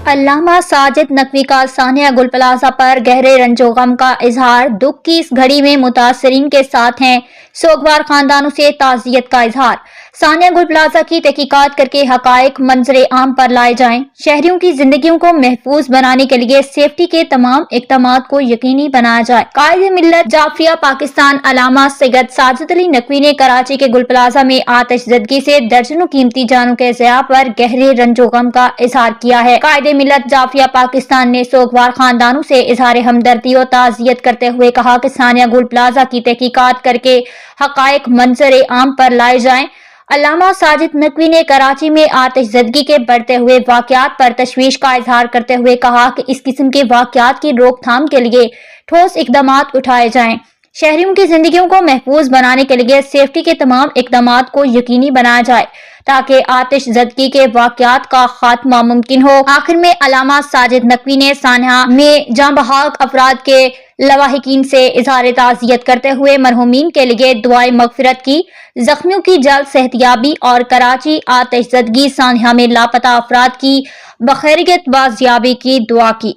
علامہ ساجد نقوی کا ثانیہ گل پلازہ پر گہرے رنج و غم کا اظہار۔ دکھ کی اس گھڑی میں متاثرین کے ساتھ ہیں، سوگوار خاندانوں سے تعزیت کا اظہار۔ ثانیہ گل پلازہ کی تحقیقات کر کے حقائق منظر عام پر لائے جائیں، شہریوں کی زندگیوں کو محفوظ بنانے کے لیے سیفٹی کے تمام اقدامات کو یقینی بنایا جائے۔ قائد ملت جعفریہ پاکستان علامہ سید ساجد علی نقوی نے کراچی کے گل پلازہ میں آتش زدگی سے درجنوں قیمتی جانوں کے ضیاع پر گہرے رنج و غم کا اظہار کیا ہے۔ قائد ملت جعفریہ پاکستان نے سوگوار خاندانوں سے اظہار ہمدردی و تعزیت کرتے ہوئے کہا کہ ثانیہ گل پلازہ کی تحقیقات کر کے حقائق منظر عام پر لائے جائیں۔ علامہ ساجد نقوی نے کراچی میں آتش زدگی کے بڑھتے ہوئے واقعات پر تشویش کا اظہار کرتے ہوئے کہا کہ اس قسم کے واقعات کی روک تھام کے لیے ٹھوس اقدامات اٹھائے جائیں، شہریوں کی زندگیوں کو محفوظ بنانے کے لیے سیفٹی کے تمام اقدامات کو یقینی بنایا جائے تاکہ آتش زدگی کے واقعات کا خاتمہ ممکن ہو۔ آخر میں علامہ ساجد نقوی نے سانحہ میں جاں بحق افراد کے لواحقین سے اظہار تعزیت کرتے ہوئے مرحومین کے لیے دعائے مغفرت کی، زخمیوں کی جلد صحتیابی اور کراچی آتش زدگی سانحہ میں لاپتہ افراد کی بخیریت بازیابی کی دعا کی۔